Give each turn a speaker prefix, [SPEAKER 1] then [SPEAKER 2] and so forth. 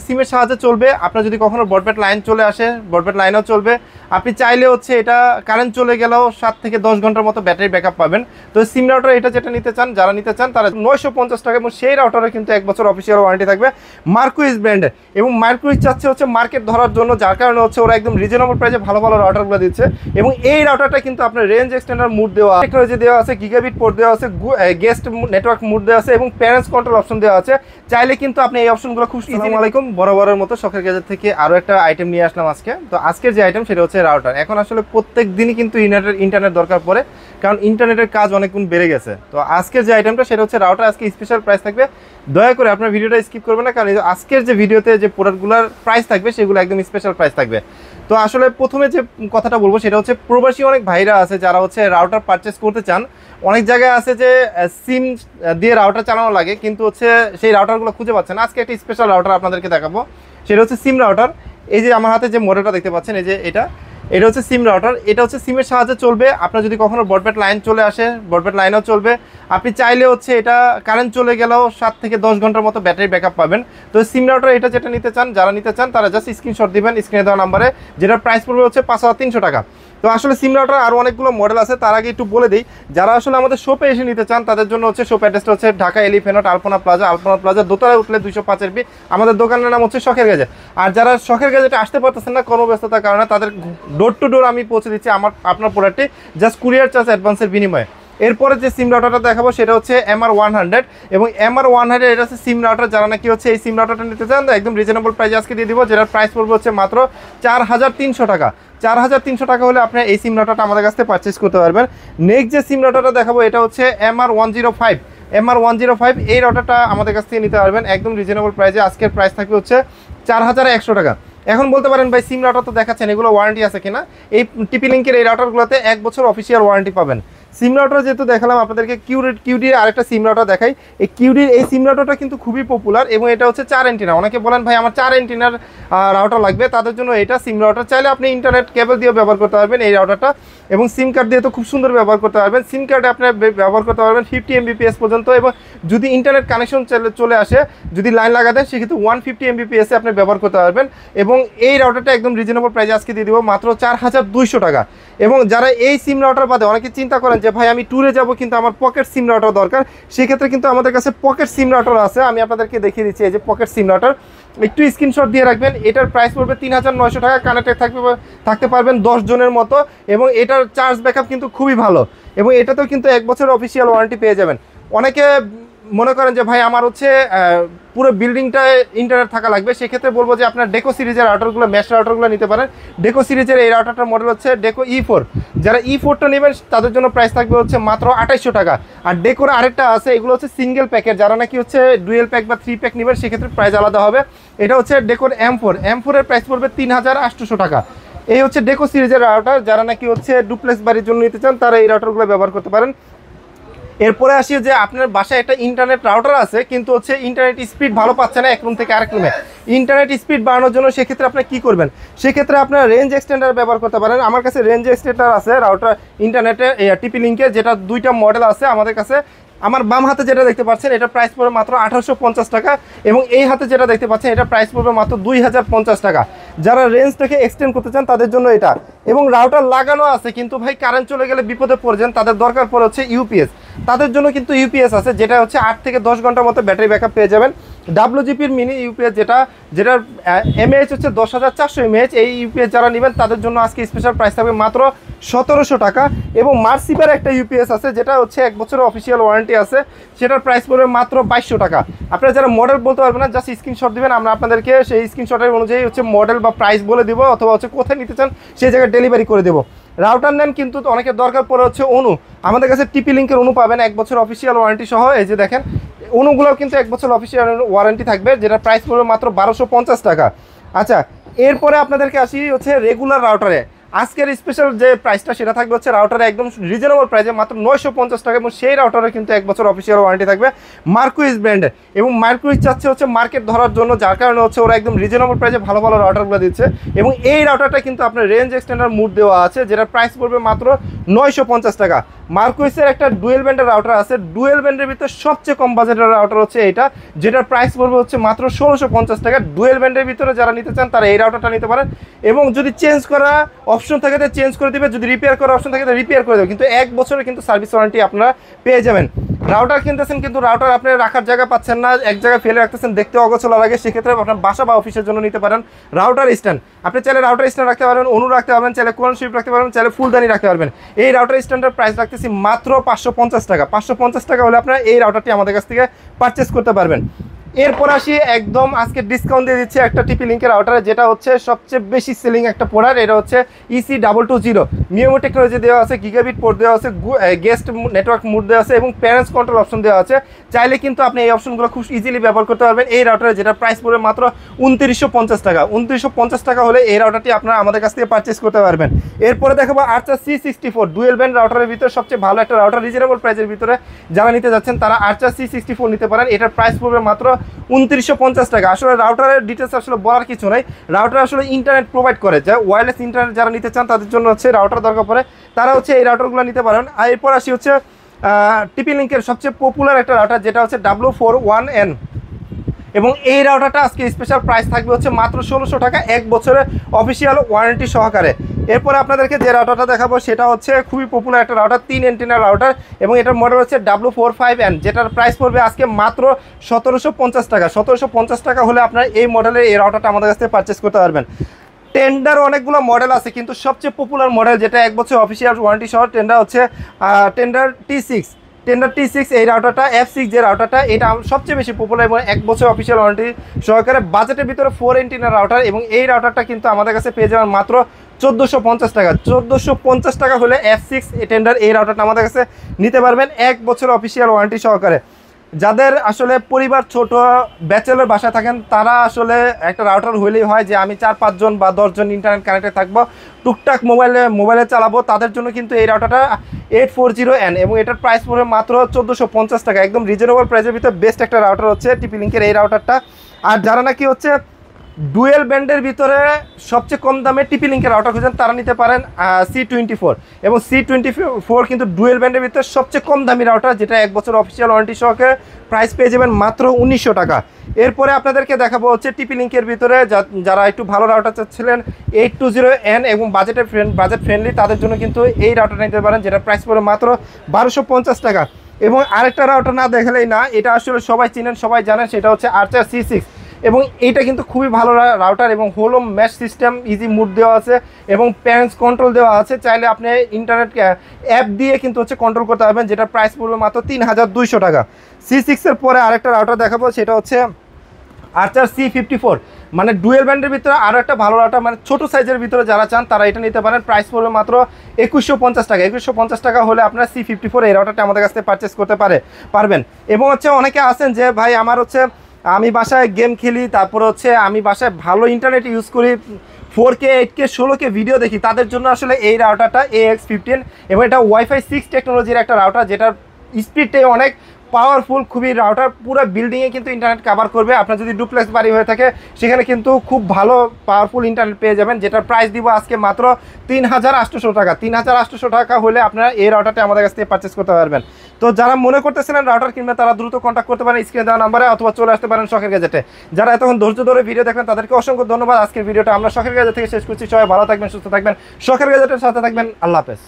[SPEAKER 1] সিমের সাহায্যে চলবে। আপনার যদি কখনো ব্রডব্যান্ড লাইন চলে আসে, ব্রডব্যান্ড লাইনও চলবে। আপনি চাইলে হচ্ছে এটা কারেন্ট চলে গেলেও 7 থেকে 10 ঘন্টার মতো ব্যাটারি ব্যাকআপ পাবেন। তো সিম রাউটার এটা যেটা নিতে চান, যারা নিতে চান তারা 950 টাকা, এবং সেই রাউটারে কিন্তু 1 বছর অফিসিয়াল ওয়ারেন্টি থাকবে মার্কুইজ ব্র্যান্ডের। এবং মার্কুইজ চাচ্ছে হচ্ছে মার্কেট ধরার জন্য, যার কারণে হচ্ছে ওরা একদম রিজনেবল প্রাইসে ভালো ভালো রাউটারগুলো দিচ্ছে। এবং এই রাউটারটা কিন্তু আপনার রেঞ্জ এক্সটেন্ডার মুড দেওয়া, টেকনোলজি দেওয়া আছে, গিগাবিট পোর্ট দেওয়া আছে, গেস্ট নেটওয়ার্ক মুড দেওয়া আছে, এবং প্যারেন্টস কন্ট্রোল অপশন দেওয়া আছে। চাইলে কিন্তু আপনি এই অপশনগুলো খুব। আসসালামু আলাইকুম, বরাবরের মতো শখের গ্যাজেট থেকে আরও একটা আইটেম নিয়ে আসলাম আজকে। তো আজকের যে আইটেম সেটা হচ্ছে রাউটার। এখন আসলে প্রত্যেক দিনই কিন্তু ইন্টারনেট দরকার পড়ে, কারণ ইন্টারনেটের কাজ অনেক গুণ বেড়ে গেছে। তো আজকের যে আইটেমটা সেটা হচ্ছে রাউটার। আজকে স্পেশাল প্রাইস থাকবে, দয়া করে আপনার ভিডিওটা স্কিপ করবেন না, কারণ আজকের যে ভিডিওতে যে প্রোডাক্টগুলোর প্রাইস থাকবে সেগুলো একদম স্পেশাল প্রাইস থাকবে। তো আসলে প্রথমে যে কথাটা বলবো সেটা হচ্ছে প্রবাসী অনেক ভাইরা আছে যারা হচ্ছে রাউটার পারচেস করতে চান। অনেক জায়গায় আছে যে সিম দিয়ে রাউটার চালানো লাগে, কিন্তু হচ্ছে সেই রাউটারগুলো খুঁজে পাচ্ছেন। আজকে একটা স্পেশাল রাউটার আপনাদেরকে দেখাবো, সেটা হচ্ছে সিম রাউটার। এই যে আমার হাতে যে মডেলটা দেখতে পাচ্ছেন, এই যে এটা হচ্ছে সিম রাউটার। এটা হচ্ছে সিমের সাহায্যে চলবে। আপনার যদি কখনো ব্রডব্যান্ড লাইন চলে আসে, ব্রডব্যান্ড লাইনও চলবে। আপনি চাইলে হচ্ছে এটা কারেন্ট চলে গেলেও 7 থেকে 10 ঘন্টার মতো ব্যাটারি ব্যাকআপ পাবেন। তো সিম রাউটার এটা যেটা নিতে চান, যারা নিতে চান তারা জাস্ট স্ক্রিনশট দিবেন স্ক্রিনে দেওয়া নাম্বারে, যেটার প্রাইস পড়বে হচ্ছে 5300 টাকা। তো আসলে সিম রাউটার আরও অনেকগুলো মডেল আছে, তার আগে একটু বলে দিই, যারা আসলে আমাদের শপে এসে নিতে চান তাদের জন্য হচ্ছে শপ অ্যাড্রেসটা হচ্ছে ঢাকা এলিফ্যান্ট আলপনা প্লাজা দোতলায় উঠলে 205 বি। আমাদের দোকানের নাম হচ্ছে শখের গ্যাজেট। আর যারা শখের গ্যাজেটে আসতে পারতেছেন না কর্মব্যস্ততার কারণে, তাদের ডোর টু ডোর আমি পৌঁছে দিচ্ছি আপনার প্রোডাক্টটি জাস্ট কুরিয়ার চার্জ অ্যাডভান্সের বিনিময়ে। এরপরে যে সিম রাউটারটা দেখাবো সেটা হচ্ছে MR100, এবং MR100 এটা হচ্ছে সিম রাউটার। যারা নাকি হচ্ছে এই সিম রাউটারটা নিতে চান একদম রিজনেবল প্রাইসে আজকে দিয়ে দিব, যেটার প্রাইস পড়বে হচ্ছে মাত্র 4300 টাকা। 4300 টাকা হলে আপনি এই সিম রাউটারটা আমাদের কাছ থেকে পারচেস করতে পারবেন। নেক্সট যে সিম রাউটারটা দেখাবো এটা হচ্ছে MR105। এই রাউটারটা আমাদের কাছ থেকে নিতে পারবেন একদম রিজনেবল প্রাইসে। আজকের প্রাইস থাকবে হচ্ছে 4100 টাকা। এখন বলতে পারেন ভাই সিম রাউটার তো দেখাচ্ছেন, এগুলো ওয়ারেন্টি আছে কিনা? এই টিপি লিঙ্কের এই রাউটারগুলোতে 1 বছর অফিসিয়াল ওয়ারেন্টি পাবেন। সিম রাউটার যেহেতু দেখালাম আপনাদেরকে, কিউডির আরেকটা সিম রাউটার দেখাই। এই কিউডির এই সিম রাউটারটা কিন্তু খুবই পপুলার, এবং এটা হচ্ছে 4 এন্টিনা। অনেকে বলেন ভাই আমার 4 এন্টিনার রাউটার লাগবে, তাদের জন্য এটা সিম রাউটার। চাইলে আপনি ইন্টারনেট কেবল দিয়ে ব্যবহার করতে পারবেন এই রাউটারটা, এবং সিম কার্ড দিয়ে তো খুব সুন্দর ব্যবহার করতে পারবেন। সিম কার্ডে আপনি ব্যবহার করতে পারবেন 50 Mbps পর্যন্ত, এবং যদি ইন্টারনেট কানেকশন চলে আসে, যদি লাইন লাগা দেন সেক্ষেত্রে 150 Mbps আপনি ব্যবহার করতে পারবেন। এবং এই রাউটারটা একদম রিজনেবল প্রাইসে আজকে দিয়ে দিব মাত্র 4200 টাকা। এবং যারা এই সিম রাউটার বাদে অনেকে চিন্তা করেন যে ভাই আমি ট্যুরে যাব কিন্তু আমার পকেট সিম রাউটার দরকার, সেক্ষেত্রে কিন্তু আমাদের কাছে পকেট সিম রাউটার আছে। আমি আপনাদেরকে দেখিয়ে দিচ্ছি, এই যে পকেট সিম রাউটার, একটু স্ক্রিনশট দিয়ে রাখবেন। এটার প্রাইস পড়বে 3900 টাকা। কানেক্টেড থাকতে পারবেন 10 জনের মতো, এবং এটার চার্জ ব্যাকআপ কিন্তু খুবই ভালো, এবং এটাতেও কিন্তু 1 বছর অফিসিয়াল ওয়ারেন্টি পেয়ে যাবেন। অনেকে মনে করেন যে ভাই আমার হচ্ছে পুরো বিল্ডিংটায় ইন্টারনেট থাকা লাগবে, সেক্ষেত্রে বলবো যে আপনার ডেকো সিরিজের রাউটারগুলো, ম্যাশ রাউটারগুলো নিতে পারেন। ডেকো সিরিজের এই রাউটারটার মডেল হচ্ছে ডেকো E4। যারা E4টা নেবেন তাদের জন্য প্রাইস থাকবে হচ্ছে মাত্র 2800 টাকা। আর ডেকোর আরেকটা আছে, এগুলো হচ্ছে সিঙ্গেল প্যাকের। যারা নাকি হচ্ছে ডুয়েল প্যাক বা 3 প্যাক নেবেন সেক্ষেত্রে প্রাইস আলাদা হবে। এটা হচ্ছে ডেকোর M4 এর প্রাইস পড়বে 3800 টাকা। এই হচ্ছে ডেকো সিরিজের রাউটার। যারা নাকি হচ্ছে ডুপ্লেক্স বাড়ির জন্য নিতে চান তারা এই রাউটারগুলো ব্যবহার করতে পারেন। এরপরে আসি যে আপনার বাসায় একটা ইন্টারনেট রাউটার আছে, কিন্তু হচ্ছে ইন্টারনেট স্পিড ভালো পাচ্ছে না এক রুম থেকে আরেক রুমে। ইন্টারনেট স্পিড বাড়ানোর জন্য সেক্ষেত্রে আপনি কী করবেন? সেক্ষেত্রে আপনার রেঞ্জ এক্সটেন্ডার ব্যবহার করতে পারেন। আমার কাছে রেঞ্জ এক্সটেন্ডার আছে রাউটার ইন্টারনেটে টিপি লিঙ্কের, যেটা 2টা মডেল আছে আমাদের কাছে। আমার বাম হাতে যেটা দেখতে পাচ্ছেন এটা প্রাইস পড়বে মাত্র 1850 টাকা, এবং এই হাতে যেটা দেখতে পাচ্ছেন এটা প্রাইস পড়বে মাত্র 2050 টাকা। যারা রেঞ্জটাকে এক্সটেন্ড করতে চান তাদের জন্য এটা। এবং রাউটার লাগানো আছে কিন্তু ভাই কারেন্ট চলে গেলে বিপদে পড়ে যান, তাদের দরকার পড়ে হচ্ছে ইউপিএস। তাদের জন্য কিন্তু ইউপিএস আছে, যেটা হচ্ছে 8 থেকে 10 ঘন্টার মতো ব্যাটারি ব্যাকআপ পেয়ে যাবেন। WGPর মিনি ইউপিএস, যেটার এমএএইচ হচ্ছে 10400 mAh। এই ইউপিএস যারা নেবেন তাদের জন্য আজকে স্পেশাল প্রাইস থাকবে মাত্র 1700 টাকা। এবং মার্সিপের একটা ইউপিএস আছে, যেটা হচ্ছে 1 বছরের অফিসিয়াল ওয়ারেন্টি আছে, সেটার প্রাইস পড়বে মাত্র 2200 টাকা। আপনারা যারা মডেল বলতে পারবেন না, জাস্ট স্ক্রিনশট দিবেন, আমরা আপনাদেরকে সেই স্ক্রিনশটের অনুযায়ী হচ্ছে মডেল বা প্রাইস বলে দিব, অথবা হচ্ছে কোথায় নিতে চান সেই জায়গায় ডেলিভারি করে দেবো। রাউটার নেন কিন্তু অনেকের দরকার পড়ে হচ্ছে অনু। আমাদের কাছে টিপি লিঙ্কের অনু পাবেন 1 বছর অফিসিয়াল ওয়ারেন্টি সহ। এই যে দেখেন অনুগুলোও কিন্তু 1 বছর অফিসিয়াল ওয়ারেন্টি থাকবে, যেটা প্রাইস পড়বে মাত্র 1250 টাকা। আচ্ছা, এরপরে আপনাদেরকে আসি হচ্ছে রেগুলার রাউটারে। আজকের স্পেশাল যে প্রাইসটা সেটা থাকবে হচ্ছে রাউটারে একদম রিজনেবল প্রাইসে মাত্র 950 টাকা, এবং সেই রাউটারে কিন্তু 1 বছর অফিসিয়াল ওয়ারেন্টি থাকবে মার্কুইজ ব্র্যান্ডের। এবং মার্কুইজ চাচ্ছে হচ্ছে মার্কেট ধরার জন্য, যার কারণে হচ্ছে ওরা একদম রিজনেবল প্রাইসে ভালো ভালো রাউটারগুলো দিচ্ছে। এবং এই রাউটারটা কিন্তু আপনার রেঞ্জ এক্সটেন্ডার মুড দেওয়া আছে, যেটা প্রাইস পড়বে মাত্র 950 টাকা। মার্কুইসের একটা ডুয়েল ব্যান্ডের রাউটার আছে, ডুয়েল ব্যান্ডের ভিতরে সবচেয়ে কম বাজেটের রাউটার হচ্ছে এটা, যেটার প্রাইস পড়বে হচ্ছে মাত্র 1650 টাকা। ডুয়েল ব্যান্ডের ভিতরে যারা নিতে চান তারা এই রাউটারটা নিতে পারেন, এবং যদি চেঞ্জ করা অপশন থাকে তো চেঞ্জ করে দিবে, যদি রিপেয়ার করার অপশন থাকে তো রিপেয়ার করে দেবে, কিন্তু 1 বছরের কিন্তু সার্ভিস ওয়ারেন্টি আপনারা পেয়ে যাবেন। রাউটার কিনতেছেন কিন্তু রাউটার আপনি রাখার জায়গা পাচ্ছেন না, এক জায়গায় ফেলে রাখতেছেন, দেখতে অগোছালো লাগে, সেক্ষেত্রে আপনার বাসা বা অফিসের জন্য নিতে পারেন রাউটার স্ট্যান্ড। আপনি চাইলে রাউটার স্ট্যান্ড রাখতে পারবেন, অনু রাখতে পারবেন, চাইলে কোরআন শরীফ রাখতে পারবেন, চাইলে ফুলদানি রাখতে পারবেন। এই রাউটার স্ট্যান্ডের প্রাইস রাখতেছি মাত্র 550 টাকা। 550 টাকা হলে আপনারা এই রাউটারটি আমাদের কাছ থেকে পারচেস করতে পারবেন। এরপর আসি একদম আজকে ডিসকাউন্ট দিয়ে দিচ্ছে একটা টিপি লিঙ্কের রাউটার, যেটা হচ্ছে সবচেয়ে বেশি সেলিং একটা প্রোডাক্ট। এটা হচ্ছে EC220 মিওমো টেকনোলজি দেওয়া আছে, গিগাবিট পোর্ট দেওয়া আছে, গেস্ট নেটওয়ার্ক মোড দেওয়া আছে এবং প্যারেন্টস কন্ট্রোল অপশন দেওয়া আছে। চাইলে কিন্তু আপনি এই অপশনগুলো খুব ইজিলি ব্যবহার করতে পারবেন এই রাউটারে, যেটা প্রাইস পড়বে মাত্র 2950 টাকা। 2950 টাকা হলে এই রাউটারটি আপনারা আমাদের কাছ থেকে পারচেস করতে পারবেন। এরপরে দেখাবো আর্চার C64 ডুয়েল ব্যান্ড রাউটারের ভিতরে সবচেয়ে ভালো একটা রাউটার, রিজনেবল প্রাইসের ভিতরে যারা নিতে যাচ্ছেন তারা আর্চার C64 নিতে পারেন। এটার প্রাইস পড়বে মাত্র 2950 টাকা। আসলে রাউটারের ডিটেলস আসলে বলার কিছু নাই, রাউটার আসলে ইন্টারনেট প্রোভাইড করে, যা ওয়্যারলেস ইন্টারনেট যারা নিতে চান তাদের জন্য হচ্ছে রাউটার দরকার পড়ে, তারা হচ্ছে এই রাউটারগুলো নিতে পারেন। আর এরপর আসি হচ্ছে টিপি লিঙ্কের সবচেয়ে পপুলার একটা রাউটার, যেটা হচ্ছে W41N, এবং এই রাউটারটা আজকে স্পেশাল প্রাইস থাকবে হচ্ছে মাত্র 1600 টাকা, 1 বছরের অফিসিয়াল ওয়ারেন্টি সহকারে। এরপরে আপনাদেরকে যে রাউটারটা দেখাবো সেটা হচ্ছে খুবই পপুলার একটা রাউটার, 3 এন্টিনার রাউটার, এবং এটার মডেল হচ্ছে W45N, যেটার প্রাইস পড়বে আজকে মাত্র 1750 টাকা। 1750 টাকা হলে আপনার এই মডেলের এই রাউটারটা আমাদের কাছ থেকে পারচেস করতে পারবেন। টেন্ডার অনেকগুলো মডেল আছে, কিন্তু সবচেয়ে পপুলার মডেল যেটা 1 বছর অফিসিয়াল ওয়ারেন্টি সহ টেন্ডার হচ্ছে টেন্ডার T6 এই রাউটারটা F6 যে রাউটারটা, এটা সবচেয়ে বেশি পপুলার এবং 1 বছর অফিসিয়াল ওয়ারেন্টি সহকারে বাজেটের ভিতরে 4 এন্টিনার রাউটার, এবং এই রাউটারটা কিন্তু আমাদের কাছে পেয়ে যাবেন মাত্র 1450 টাকা। 1450 টাকা হলে F6 টেন্ডার এই রাউটারটা আমাদের কাছে নিতে পারবেন 1 বছর অফিসিয়াল ওয়ারেন্টি সহকারে। যাদের আসলে পরিবার ছোট, ব্যাচেলর বাসায় থাকেন, তারা আসলে একটা রাউটার হইলেই হয় যে আমি 4-5 জন বা 10 জন ইন্টারনেট কানেক্টে থাকবো, টুকটাক মোবাইলে চালাবো, তাদের জন্য কিন্তু এই রাউটারটা 840N, এবং এটার প্রাইস পড়বে মাত্র 1450 টাকা। একদম রিজনেবল প্রাইসের ভিতরে বেস্ট একটা রাউটার হচ্ছে টিপি লিঙ্কের এই রাউটারটা। আর যারা নাকি হচ্ছে ডুয়েল ব্যান্ডের ভিতরে সবচেয়ে কম দামে টিপি লিঙ্কের রাউটার খুঁজেন, তারা নিতে পারেন C24, এবং C24 কিন্তু ডুয়েল ব্যান্ডের ভিতরে সবচেয়ে কম দামি রাউটার, যেটা 1 বছর অফিসিয়াল ওয়ারেন্টি সহকারে প্রাইস পেয়ে যাবেন মাত্র 1900 টাকা। এরপরে আপনাদেরকে দেখাবো হচ্ছে টিপি লিঙ্কের ভিতরে যারা একটু ভালো রাউটার চাচ্ছিলেন 820N এবং বাজেট ফ্রেন্ডলি, তাদের জন্য কিন্তু এই রাউটার নিতে পারেন, যেটা প্রাইস পড়ে মাত্র 1250 টাকা। এবং আরেকটা রাউটার না দেখালেই না, এটা আসলে সবাই চিনেন, সবাই জানেন, সেটা হচ্ছে আর্চার C6, এবং এইটা কিন্তু খুবই ভালো রাউটার, এবং হোলো ম্যাশ সিস্টেম, ইজি মুড দেওয়া আছে এবং প্যারেন্টস কন্ট্রোল দেওয়া আছে। চাইলে আপনি ইন্টারনেট অ্যাপ দিয়ে কিন্তু হচ্ছে কন্ট্রোল করতে পারবেন, যেটা প্রাইস পড়বে মাত্র 3200 টাকা। C6 এর পরে আরেকটা রাউটার দেখাবো, সেটা হচ্ছে আর্চার C54, মানে ডুয়েল ব্যান্ডের ভিতরে আরও একটা ভালো রাউটার, মানে ছোট সাইজের ভিতরে যারা চান তারা এটা নিতে পারেন। প্রাইস পড়বে মাত্র 2150 টাকা। 2150 টাকা হলে আপনার C54 এই রাউটারটা আমাদের কাছ থেকে পারচেস করতে পারবেন। এবং হচ্ছে অনেকে আছেন যে ভাই আমার হচ্ছে আমি বাসায় গেম খেলি, তারপর হচ্ছে আমি বাসায় ভালো ইন্টারনেট ইউজ করি, 4K 8K 16K ভিডিও দেখি, তাদের জন্য আসলে এই রাউটারটা AX15, এবং এটা Wi-Fi 6 টেকনোলজির একটা রাউটার, যেটার স্পিডটাই অনেক পাওয়ারফুল, খুবই রাউটার পুরো বিল্ডিংয়ে কিন্তু ইন্টারনেট কভার করবে। আপনার যদি ডুপ্লেক্স বাড়ি হয়ে থাকে সেখানে কিন্তু খুব ভালো পাওয়ারফুল ইন্টারনেট পেয়ে যাবেন, যেটার প্রাইস দিব আজকে মাত্র 3800 টাকা। 3800 টাকা হলে আপনারা এই রাউটারটা আমাদের কাছ থেকে পারচেস করতে পারবেন। তো যারা মনে করতেছিলেন রাউটার কিনবে, তারা দ্রুত কন্ট্যাক্ট করতে পারেন স্ক্রিনে দেওয়া নাম্বারে, অথবা চলে আসতে পারেন শখের গ্যাজেটে। যারা এতক্ষণ ধৈর্য ধরে ভিডিও দেখবেন তাদেরকে অসংখ্য ধন্যবাদ। আজকের ভিডিওটা আমরা শখের গ্যাজেট থেকে শেষ করছি। সবাই ভালো থাকবেন, সুস্থ থাকবেন, শখের গ্যাজেটের সাথে থাকবেন। আল্লাহ হাফেজ।